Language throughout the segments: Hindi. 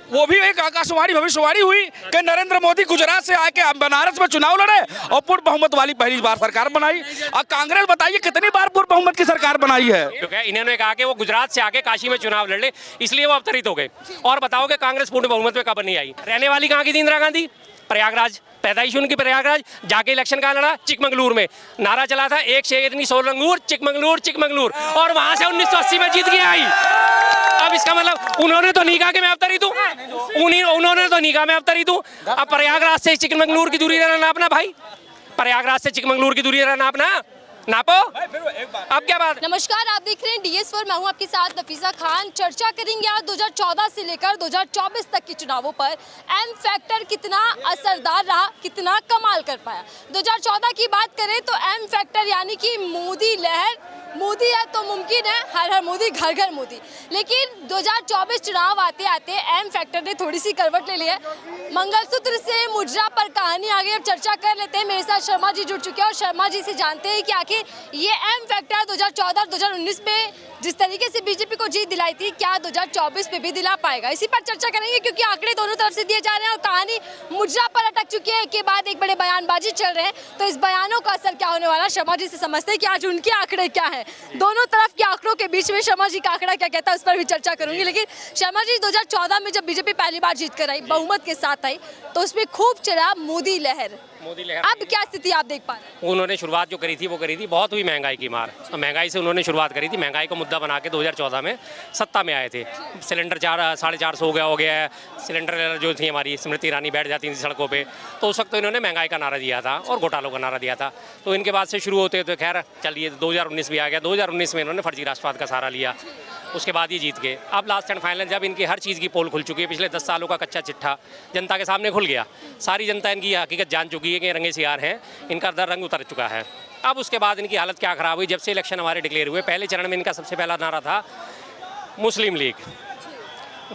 वो भी एक आकाशवाणी भविष्यवाणी हुई कि नरेंद्र मोदी गुजरात से आके बनारस में चुनाव लड़े और पूर्ण बहुमत वाली पहली बार सरकार बनाई। और कांग्रेस बताइए कितनी बार पूर्ण बहुमत की सरकार बनाई है? क्योंकि इन्होंने कहा कि वो गुजरात से आके काशी में चुनाव लड़ ले, इसलिए वो अवतरित हो गए। और बताओ कि कांग्रेस पूर्ण बहुमत में कब नहीं आई? रहने वाली कहाँ की थी इंदिरा गांधी? प्रयागराज, पैदाइश उनकी प्रयागराज, जाके इलेक्शन कहाँ लड़ा? चिकमंगलूर में। नारा चला था एक शेरनी सोलंगूर, चिकमंगलूर चिकमंगलूर, और वहां से 1980 में जीत के आई। अब इसका मतलब उन्होंने तो नहीं कहा कि मैं अवतरित हूँ, उन्होंने तो नहीं कहा मैं अवतरित हूँ। अब प्रयागराज से चिकमंगलूर की दूरी रहना नापना भाई, प्रयागराज से चिकमंगलूर की दूरी रहना नापना, नापो। अब क्या बात? नमस्कार, आप देख रहे हैं DS4, मैं हूं आपके साथ नफीसा खान। चर्चा करेंगे आज 2014 से लेकर 2024 तक के चुनावों पर एम फैक्टर कितना असरदार रहा, कितना कमाल कर पाया। 2014 की बात करें तो एम फैक्टर यानी कि मोदी लहर, मोदी है तो मुमकिन है हर हर मोदी घर घर मोदी। लेकिन 2024 चुनाव आते आते एम फैक्टर ने थोड़ी सी करवट ले ली है। मंगलसूत्र से मुजरा पर कहानी आ गई। अब चर्चा कर लेते हैं, मेरे साथ शर्मा जी जुड़ चुके हैं और शर्मा जी से जानते हैं कि आखिर ये एम फैक्टर 2014-2019 में जिस तरीके से बीजेपी को जीत दिलाई थी, क्या 2024 में भी दिला पाएगा? इसी पर चर्चा करेंगे क्योंकि आंकड़े दोनों तरफ से दिए जा रहे हैं और कहानी मुजरा पर अटक चुकी है। एक के बाद एक बड़े बयानबाजी चल रहे हैं, तो इस बयानों का असर क्या होने वाला है? शर्मा जी से समझते हैं कि आज उनके आंकड़े क्या है। दोनों तरफ के आंकड़ों के बीच में शर्मा जी का आंकड़ा क्या कहता है उस पर भी चर्चा करूंगी। लेकिन शर्मा जी, 2014 में जब बीजेपी पहली बार जीत कर आई, बहुमत के साथ आई, तो उसमें खूब चला मोदी लहर। अब क्या स्थिति आप देख पा रहे हैं? उन्होंने शुरुआत जो करी थी वो करी थी, बहुत हुई महंगाई की मार। महंगाई से उन्होंने शुरुआत करी थी, महंगाई को मुद्दा बना के 2014 में सत्ता में आए थे। सिलेंडर 400-450 हो गया है। सिलेंडर जो थी हमारी स्मृति ईरानी बैठ जाती थी सड़कों पे, तो उस वक्त तो इन्होंने महंगाई का नारा दिया था और घोटालों का नारा दिया था। तो इनके बाद से शुरू होते तो खैर चलिए 2019 भी आ गया। 2019 में इन्होंने फर्जी राष्ट्रवाद का सहारा लिया, उसके बाद ये जीत गए। अब लास्ट एंड फाइनल जब इनकी हर चीज़ की पोल खुल चुकी है, पिछले 10 सालों का कच्चा चिट्ठा जनता के सामने खुल गया, सारी जनता इनकी हकीकत जान चुकी है कि रंगे सियार हैं, इनका दर रंग उतर चुका है। अब उसके बाद इनकी हालत क्या ख़राब हुई जब से इलेक्शन हमारे डिक्लेयर हुए। पहले चरण में इनका सबसे पहला नारा था मुस्लिम लीग।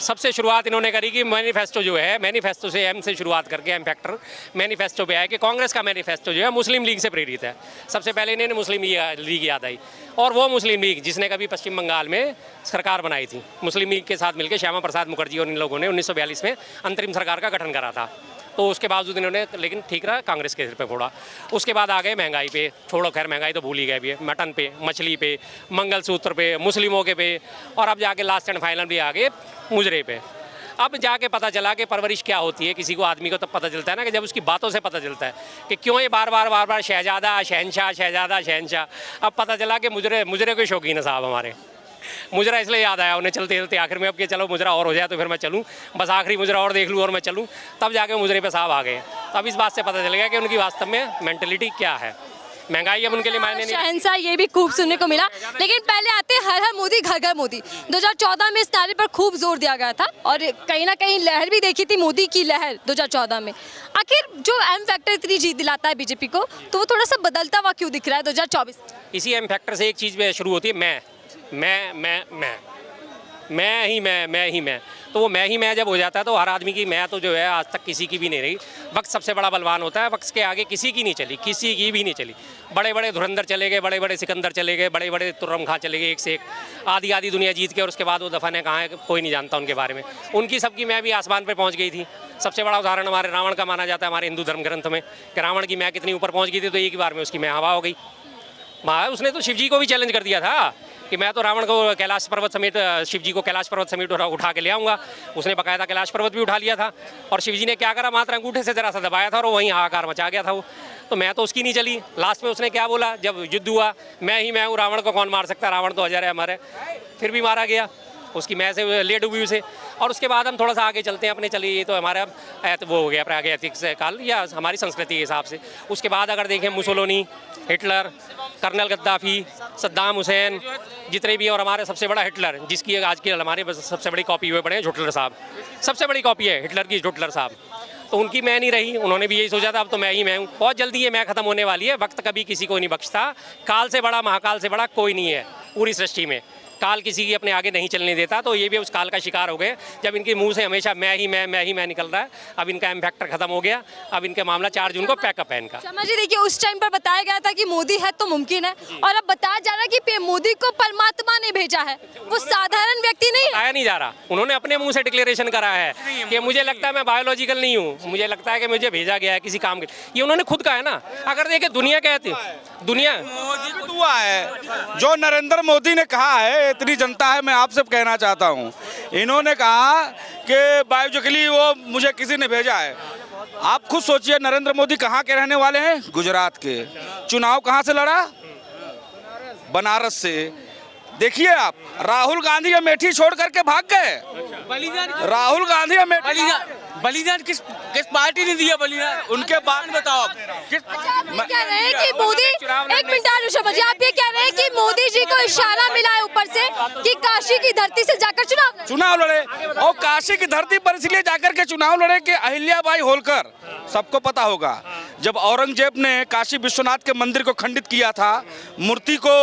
सबसे शुरुआत इन्होंने करी कि मैनिफेस्टो जो है, मैनिफेस्टो से एम से शुरुआत करके एम फैक्टर मैनिफेस्टो पे आया कि कांग्रेस का मैनिफेस्टो जो है मुस्लिम लीग से प्रेरित है। सबसे पहले इन्होंने मुस्लिम लीग याद आई, और वो मुस्लिम लीग जिसने कभी पश्चिम बंगाल में सरकार बनाई थी, मुस्लिम लीग के साथ मिलकर श्यामा प्रसाद मुखर्जी और इन लोगों ने 1942 में अंतरिम सरकार का गठन करा था। तो उसके बावजूद इन्होंने, लेकिन ठीक रहा, कांग्रेस के सिर पे फोड़ा। उसके बाद आ गए महंगाई पे, छोड़ो खैर महंगाई तो भूल ही गए भी है, मटन पे, मछली पे, मंगलसूत्र पे, मुस्लिमों के पे, और अब जाके लास्ट एंड फाइनल भी आ गए मुजरे पे। अब जाके पता चला कि परवरिश क्या होती है किसी को, आदमी को तब पता चलता है ना कि जब उसकी बातों से पता चलता है कि क्यों ये बार बार शहजादा शहनशाह शहजादा शहनशाह। अब पता चला कि मुजरे के शौकीन है साहब हमारे। मुजरा इसलिए याद आया उन्हें चलते चलते आखिर में, अब कि चलो मुजरा और हो जाए तो फिर मैं चलूँ, बस आखिरी मुजरा और देख लूँ और मैं चलूँ। तब जाके मुजरे पे साहब आ गए। तब इस बात से पता चल गया कि उनकी वास्तव में मेंटलिटी क्या है। महंगाई अब उनके लिए मायने नहीं। शहंशाह ये भी खूब सुनने को मिला। लेकिन पहले आते हर हर मोदी घर घर मोदी। 2014 में इस नारे पर खूब जोर दिया गया था और कहीं ना कहीं लहर भी देखी थी, मोदी की लहर 2014 में। आखिर जो एम फैक्टर इतनी जीत दिलाता है बीजेपी को, तो वो थोड़ा सा बदलता हुआ क्यों दिख रहा है 2024? इसी एम फैक्टर से एक चीज़ शुरू होती है, मैं ही मैं। तो वो मैं ही मैं जब हो जाता है तो हर आदमी की मैं तो जो है आज तक किसी की भी नहीं रही। वक्त सबसे बड़ा बलवान होता है, वक्त के आगे किसी की नहीं चली, किसी की भी नहीं चली। बड़े बड़े धुरंधर चले गए, बड़े बड़े सिकंदर चले गए, बड़े बड़े तुर्रम खां चले गए, एक से एक आधी दुनिया जीत के, और उसके बाद वो दफन है कहाँ है कोई नहीं जानता उनके बारे में। उनकी सबकी मैं भी आसमान पर पहुँच गई थी। सबसे बड़ा उदाहरण हमारे रावण का माना जाता है हमारे हिंदू धर्म ग्रंथ में, कि रावण की मैं कितनी ऊपर पहुँच गई थी, तो एक ही बार में उसकी मैं हवा हो गई। उसने तो शिव जी को भी चैलेंज कर दिया था कि मैं तो रावण को कैलाश पर्वत समेत, शिव जी को कैलाश पर्वत समेत उठा के ले आऊँगा। उसने बकायदा कैलाश पर्वत भी उठा लिया था, और शिव जी ने क्या करा, मात्र अंगूठे से जरा सा दबाया था और वहीं हाहाकार मचा गया था वो। तो मैं तो उसकी नहीं चली। लास्ट में उसने क्या बोला जब युद्ध हुआ, मैं ही मैं हूँ, रावण को कौन मार सकता, रावण तो अजर है हमारे। फिर भी मारा गया, उसकी मैं से ले डूबी उसे। और उसके बाद हम थोड़ा सा आगे चलते हैं अपने, चलिए ये तो हमारा वो हो गया प्रागैतिक से काल या हमारी संस्कृति के हिसाब से। उसके बाद अगर देखें Mussolini, Hitler, colonel Gaddafi, Saddam Hussein, जितने भी, और हमारे सबसे बड़ा हिटलर जिसकी आज की हमारे सबसे बड़ी कॉपी हुए पड़े हैं झुटलर साहब। सबसे बड़ी कॉपी है हिटलर की झुटलर साहब। तो उनकी मैं नहीं रही, उन्होंने भी यही सोचा था अब तो मैं ही मैं हूँ। बहुत जल्दी ये मैं ख़त्म होने वाली है। वक्त कभी किसी को नहीं बख्शता। काल से बड़ा, महाकाल से बड़ा कोई नहीं है पूरी सृष्टि में। काल किसी की अपने आगे नहीं चलने देता, तो ये भी उस काल का शिकार हो गए जब इनके मुंह से हमेशा मैं ही मैं निकल रहा है। अब इनका एम फैक्टर खत्म हो गया, अब इनका मामला 4 जून को पैकअप है इनका। शर्मा जी देखिए, उस टाइम पर बताया गया था कि मोदी है तो मुमकिन है, और अब बताया जा रहा है कि मोदी को परमात्मा ने भेजा है, वो साधारण व्यक्ति नहीं है। आया नहीं जा रहा, उन्होंने अपने मुंह से डिक्लेरेशन करा है कि मुझे लगता है मैं बायोलॉजिकल नहीं हूँ, मुझे लगता है कि मुझे भेजा गया है किसी काम के, ये उन्होंने खुद कहा है ना। अगर देखिए दुनिया कहती दुनिया मोदी भी दुआ है जो नरेंद्र मोदी ने कहा है, इतनी जनता है, मैं आपसे कहना चाहता हूँ, इन्होंने कहा कि बायोलॉजिकली वो मुझे किसी ने भेजा है। आप खुद सोचिए, नरेंद्र मोदी कहाँ के रहने वाले हैं? गुजरात के। चुनाव कहाँ से लड़ा? बनारस से। देखिए आप, राहुल गांधी अमेठी छोड़ करके भाग गए। राहुल गांधी अमेठी बलिदान किस पार्टी ने दिया बलिदान? उनके बाद बताओ आप आप कह रहे हैं कि मोदी, एक मिनट शर्मा जी, आप ये कह रहे हैं कि मोदी जी को इशारा मिला है ऊपर से कि काशी की धरती से जाकर चुनाव लड़े, और काशी की धरती पर इसलिए जाकर के चुनाव लड़े कि अहिल्याबाई होलकर, सबको पता होगा, जब औरंगजेब ने काशी विश्वनाथ के मंदिर को खंडित किया था, मूर्ति को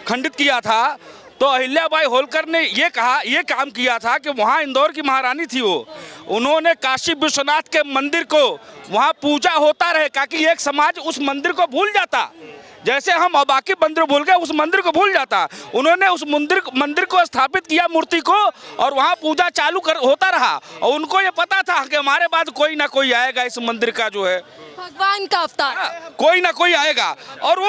खंडित किया था, तो अहिल्याबाई होलकर ने ये काम किया था कि वहाँ इंदौर की महारानी थी वो, उन्होंने काशी विश्वनाथ के मंदिर को वहाँ पूजा होता रहे, ताकि एक समाज उस मंदिर को भूल जाता, जैसे हम बाकी मंदिर भूल गए, उस मंदिर को भूल जाता। उन्होंने उस मंदिर को स्थापित किया, मूर्ति को, और वहाँ पूजा चालू होता रहा, और उनको ये पता था कि हमारे बाद कोई ना कोई आएगा, इस मंदिर का जो है भगवान का अवतार, कोई ना कोई आएगा। और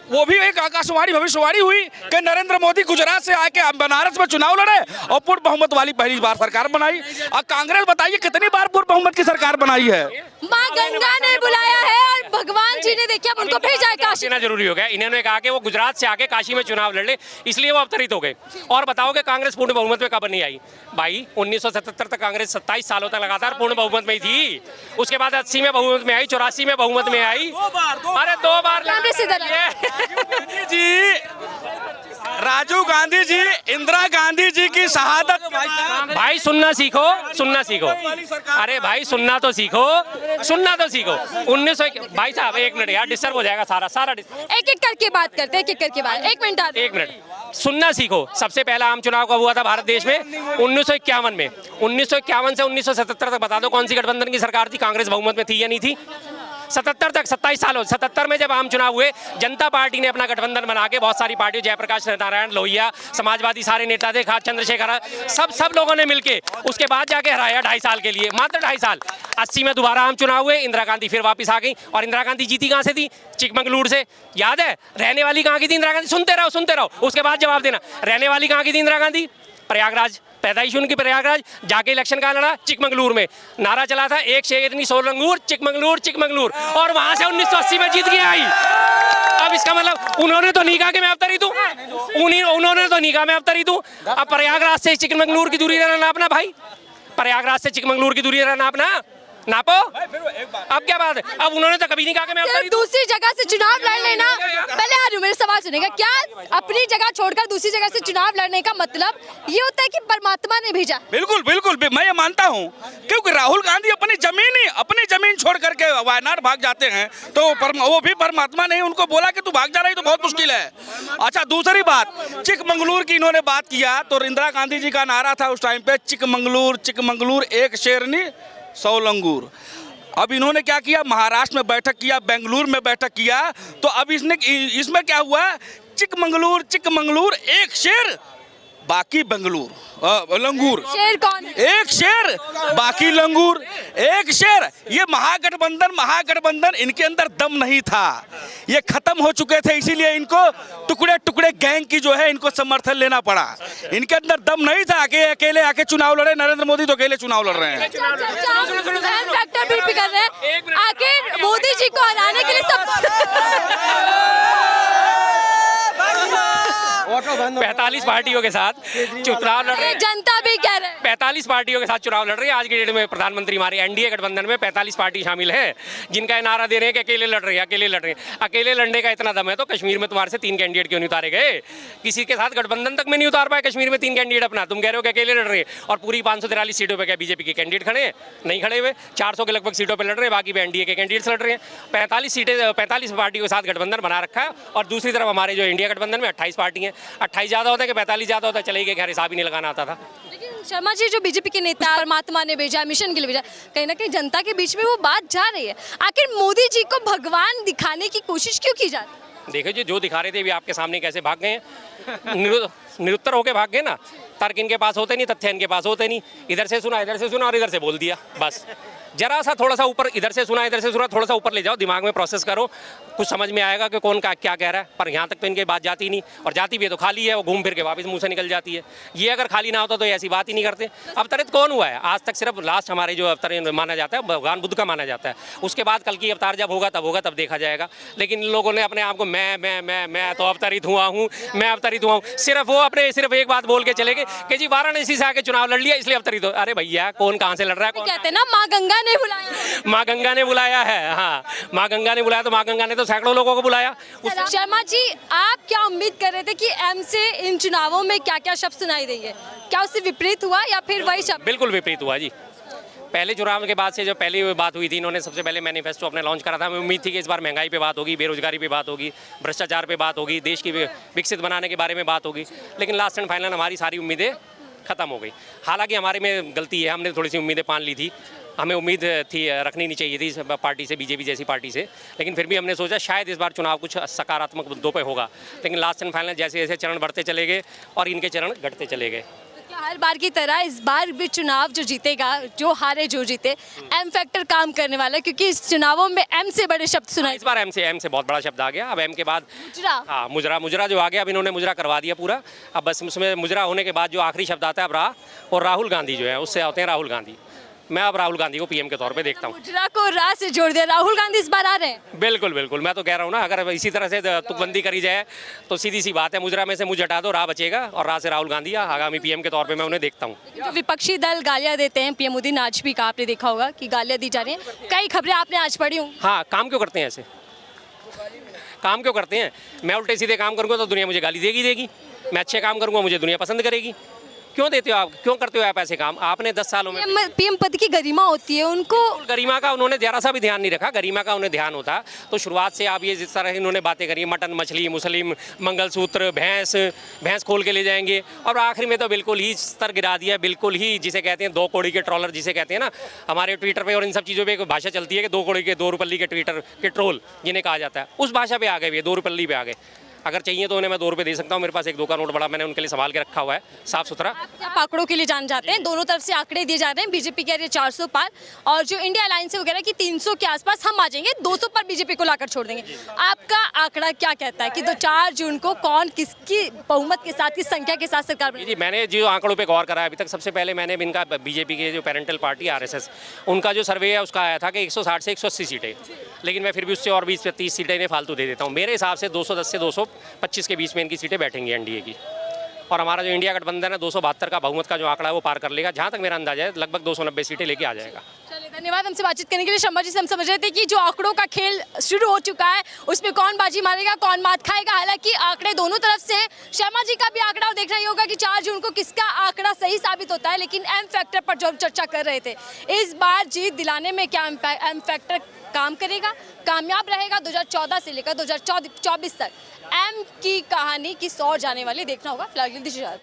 वो भी एक आकाशवाणी भविष्यवाणी हुई कि नरेंद्र मोदी गुजरात से आके बनारस में चुनाव लड़े और पूर्ण बहुमत वाली पहली बार सरकार बनाई। और कांग्रेस बताइए कितनी बार पूर्ण बहुमत की सरकार बनाई है? माँ गंगा ने बुलाया है और भगवान जी ने देखिए अब उनको भेजा है काशी। देना जरूरी हो गया। इन्होंने कहा कि वो गुजरात से आके काशी में चुनाव लड़ ले, इसलिए वो अवतरित हो गए। और बताओ कि कांग्रेस पूर्ण बहुमत में कब नहीं आई? भाई 1977 तक कांग्रेस 27 सालों तक लगातार पूर्ण बहुमत में ही थी, उसके बाद 80 में बहुमत में आई, 84 में बहुमत में आई, अरे 2 बार जी, राजीव गांधी जी, इंदिरा गांधी जी की शहादत। भाई सुनना सीखो, सुनना सीखो, अरे भाई सुनना तो सीखो, सुनना तो सीखो। 1900 भाई साहब एक मिनट यार, डिस्टर्ब हो जाएगा सारा एक एक करके बात करते हैं, एक एक करके बात, एक मिनट सुनना सीखो। सबसे पहला आम चुनाव कब हुआ था भारत देश में? 1951 में। 1951 से 1977 तक बता दो कौन सी गठबंधन की सरकार थी? कांग्रेस बहुमत में थी या नहीं थी? 77 तक 27 सालों 77 में जब आम चुनाव हुए, जनता पार्टी ने अपना गठबंधन बना के बहुत सारी पार्टियों, जयप्रकाश नारायण, लोहिया, समाजवादी सारे नेता थे, खास चंद्रशेखर, सब लोगों ने मिलके उसके बाद जाके हराया 2.5 साल के लिए, मात्र 2.5 साल। 80 में दोबारा आम चुनाव हुए, इंदिरा गांधी फिर वापस आ गई। और इंदिरा गांधी जीती कहाँ से थी? चिकमंगलूर से। याद है? रहने वाली कहाँ की थी इंदिरा गांधी? सुनते रहो, उसके बाद जवाब देना। रहने वाली कहाँ की थी इंदिरा गांधी? प्रयागराज, पैदाइश उनकी प्रयागराज। जाके इलेक्शन कहाँ लड़ा? चिकमंगलूर में। नारा चला था एक शेरनी सोलंगूर, चिकमंगलूर, और वहां से 1980 में जीत के आई। अब इसका मतलब उन्होंने तो नहीं कहा कि मैं अवतरित हूँ, उन्होंने तो नहीं कहा मैं अवतरित हूँ। अब प्रयागराज से चिकमंगलूर की दूरी रहना नापना भाई, प्रयागराज से चिकमंगलूर की दूरी रहना नापो। अब क्या बात है? अब उन्होंने तो कभी नहीं कहा कि मैं अवतरित हूं। दूसरी जगह से चुनाव लड़ लेना, पहले आ रही हूं, मेरे सवाल सुनेगा। क्या अपनी जगह छोड़कर दूसरी जगह से चुनाव लड़ने का मतलब ये होता है कि परमात्मा ने भेजा? बिल्कुल मैं ये मानता हूँ, क्योंकि राहुल गांधी अपनी जमीन छोड़ करके वायनाड भाग जाते हैं, तो वो भी परमात्मा ने उनको बोला कि तू भाग जा रही तो बहुत मुश्किल है। अच्छा, दूसरी बात, चिकमंगलूर की इन्होंने बात किया तो इंदिरा गांधी जी का नारा था उस टाइम पे, चिकमंगलूर एक शेरनी 100 लंगूर। अब इन्होंने क्या किया? महाराष्ट्र में बैठक किया, बेंगलुरु में बैठक किया, तो अब इसमें क्या हुआ? चिकमंगलूर एक शेर बाकी लंगूर। शेर कौन? एक शेर बाकी लंगूर, एक शेर। ये महागठबंधन इनके अंदर दम नहीं था, ये खत्म हो चुके थे, इसीलिए इनको टुकड़े गैंग की जो है इनको समर्थन लेना पड़ा। इनके अंदर दम नहीं था कि अकेले आके चुनाव लड़े। नरेंद्र मोदी तो अकेले चुनाव लड़ रहे हैं। आखिर मोदी जी को हराने के लिए सब 45 पार्टियों के साथ चुनाव लड़ रहे हैं। जनता भी कह रहे हैं, 45 पार्टियों के साथ चुनाव लड़ रही है आज की डेट में। प्रधानमंत्री हमारे एनडीए गठबंधन में 45 पार्टी शामिल है, जिनका ये नारा दे रहे हैं कि अकेले लड़ रहे हैं, अकेले लड़ रहे हैं। अकेले लड़ने का इतना दम है तो कश्मीर में तुम्हारे से 3 कैंडिडेट क्यों नहीं उतारे गए? किसी के साथ गठबंधन तक में नहीं उतार पाए कश्मीर में 3 कैंडिडेट अपना। तुम कह रहे हो कि अकेले लड़ रहे हैं, और पूरी 543 सीटों पर क्या बीजेपी के कैंडिडेट खड़े हैं? नहीं खड़े हुए। 400 के लगभग सीटों पर लड़ रहे हैं, बाकी एनडीए के कैंडिडेट्स लड़ रहे हैं। 45 पार्टियों के साथ गठबंधन बना रखा है, और दूसरी तरफ हमारे जो इंडिया गठबंधन में 28 पार्टी हैं। 28 ज़्यादा होता है कि 45 ज़्यादा होता है? चले गए, खैर हिसाब ही नहीं लगाना आता था। लेकिन शर्मा जी, जो बीजेपी के नेता परमात्मा ने भेजा, मिशन के लिए भेजा, कहीं ना कहीं जनता के बीच में वो बात जा रही है। आखिर मोदी जी को भगवान दिखाने की कोशिश क्यों की जा रही है? देखिए जी, जो दिखा रहे थे अभी आपके सामने कैसे भाग गए हैं। निरुत्तर होके भाग गए ना। तर्क इनके पास होते नहीं, तथ्य इनके पास होते नहीं। इधर से सुना और इधर से बोल दिया, बस। जरा सा थोड़ा सा ऊपर, इधर से सुना थोड़ा सा ऊपर ले जाओ, दिमाग में प्रोसेस करो, कुछ समझ में आएगा कि कौन क्या कह रहा है। पर यहाँ तक तो इनकी बात जाती नहीं, और जाती भी है तो खाली है, वो घूम फिर के वापस मुंह से निकल जाती है। ये अगर खाली ना होता तो ऐसी बात ही नहीं करते। अवतरित कौन हुआ है आज तक? सिर्फ लास्ट हमारे जो अवतरण माना जाता है भगवान बुद्ध का माना जाता है। उसके बाद कल की अवतार जब होगा तब देखा जाएगा। लेकिन इन लोगों ने अपने आप को मैं तो अवतरित हुआ हूँ, मैं अवतरित हुआ हूँ। सिर्फ एक बात बोल के चले गए कि जी वाराणसी से आके चुनाव लड़ लिया इसलिए अवतरित हो। अरे भैया, कौन कहाँ से लड़ रहा है? कहते हैं ना, माँ गंगा ने बुलाया। माँ गंगा ने बुलाया है, हाँ, माँ गंगा ने बुलाया, तो माँ गंगा ने तो सैकड़ों लोगों को बुलाया। शर्मा जी, आप क्या उम्मीद कर रहे थे कि एम से इन चुनावों में क्या क्या शब्द सुनाई देंगे? क्या उससे विपरीत हुआ या फिर वही शब्द? बिल्कुल विपरीत हुआ जी। पहले चुनाव के बाद से जब पहली बात हुई थी, इन्होंने सबसे पहले मैनिफेस्टो अपने लॉन्च करा था। हमें उम्मीद थी कि इस बार महंगाई पे बात होगी, बेरोजगारी पे बात होगी, भ्रष्टाचार पे बात होगी, देश की विकसित बनाने के बारे में बात होगी। लेकिन लास्ट एंड फाइनल हमारी सारी उम्मीदें खत्म हो गई। हालांकि हमारे में गलती है, हमने थोड़ी सी उम्मीदें पान ली थी। हमें उम्मीद थी, रखनी नहीं चाहिए थी इस पार्टी से, बीजेपी जैसी पार्टी से। लेकिन फिर भी हमने सोचा शायद इस बार चुनाव कुछ सकारात्मक मुद्दों पे होगा। लेकिन लास्ट एंड फाइनल जैसे जैसे चरण बढ़ते चले गए और इनके चरण घटते चले गए। क्या हर बार की तरह इस बार भी चुनाव जो जीतेगा, जो हारे जो जीते, एम फैक्टर काम करने वाला है? क्योंकि इस चुनावों में एम से बड़े शब्द सुनाए। इस बार एम से बहुत बड़ा शब्द आ गया। अब एम के बाद मुजरा, हाँ, मुजरा जो आ गया। अब इन्होंने मुजरा करवा दिया पूरा। अब बस उसमें मुजरा होने के बाद जो आखिरी शब्द आता है अब रहा, और राहुल गांधी जो है उससे आते हैं राहुल गांधी। मैं अब राहुल गांधी को पीएम के तौर पे देखता हूँ। मुजरा को रा से जोड़ दिया। राहुल गांधी इस बार आ रहे हैं? बिल्कुल बिल्कुल, मैं तो कह रहा हूँ ना, अगर इसी तरह से तुकबंदी करी जाए तो सीधी सी बात है, मुजरा में से मुझ हटा दो, रा बचेगा, और रा से राहुल गांधी आगामी पीएम के तौर पे मैं उन्हें देखता हूँ। जो विपक्षी दल गालियां देते हैं, पीएम मोदी ने आज भी कहा, आपने देखा होगा कि गालियां दी जा रही हैं। कई खबरें आपने आज पढ़ी होंगी। हाँ, काम क्यों करते हैं ऐसे? काम क्यों करते हैं? मैं उल्टे सीधे काम करूँगा तो दुनिया मुझे गाली देगी। मैं अच्छे काम करूँगा मुझे दुनिया पसंद करेगी। क्यों देते हो आप, क्यों करते हो आप ऐसे काम? आपने 10 सालों में पीएम पद की गरिमा होती है, उनको गरिमा का उन्होंने जरा सा भी ध्यान नहीं रखा। गरिमा का उन्हें ध्यान होता तो शुरुआत से आप ये जिस तरह इन्होंने बातें करी, मटन, मछली, मुस्लिम, मंगलसूत्र, भैंस खोल के ले जाएंगे, और आखिर में तो बिल्कुल ही स्तर गिरा दिया। बिल्कुल ही जिसे कहते हैं 2 कौड़ी के ट्रोलर, जिसे कहते हैं ना हमारे ट्विटर पे और इन सब चीज़ों पे एक भाषा चलती है कि 2 कौड़ी के 2 रुपल्ली के ट्विटर के ट्रोल जिन्हें कहा जाता है, उस भाषा पे आ गए, 2 रुपल्ली पे आ गए। अगर चाहिए तो उन्हें मैं 2 रुपये दे सकता हूँ। मेरे पास एक 2 का नोट बड़ा मैंने उनके लिए संभाल के रखा हुआ है, साफ सुथरा। आप आंकड़ों के लिए जान जाते हैं, दोनों तरफ से आंकड़े दिए जा रहे हैं। बीजेपी कह रही है 400 पार, और जो इंडिया अलायंस है वो कह रहा है कि 300 के आसपास हम आ जाएंगे, 200 पर बीजेपी को लाकर छोड़ देंगे। आपका आंकड़ा क्या कहता है कि 4 जून को कौन किसकी बहुमत के साथ, किस संख्या के साथ सरकार बनेगी? जी, मैंने जो आंकड़ों पे गौर करा है अभी तक, सबसे पहले मैंने इनका बीजेपी के जो पेरेंटल पार्टी आरएसएस, उनका जो सर्वे है उसका आया था कि 160 से 180 सीटें। लेकिन मैं फिर भी उससे और 20 से 30 सीटें इन्हें फालतू दे देता हूँ। मेरे हिसाब से 210 से 225 के बीच में इनकी सीटें बैठेंगी एनडीए की। और हमारा जो इंडिया गठबंधन है 272 का बहुमत का जो आंकड़ा है वो पार कर लेगा। जहाँ तक मेरा अंदाजा है लगभग 290 सीटें लेके आ जाएगा। चलिए, धन्यवाद हमसे बातचीत करने के लिए। शर्मा जी से हम समझ रहे थे कि जो आंकड़ों का खेल शुरू हो चुका है उसमें कौन बाजी मारेगा, कौन मात खाएगा। हालांकि आंकड़े दोनों तरफ से हैं। शर्मा जी का भी आंकड़ा देख रही होगा कि 4 जून को किसका आंकड़ा सही साबित होता है। लेकिन एम फैक्टर पर जो चर्चा कर रहे थे, इस बार जीत दिलाने में क्या एम फैक्टर काम करेगा, कामयाब रहेगा? 2014 से लेकर 2024 तक एम की कहानी किस ओर जाने वाली देखना होगा। फिलहाल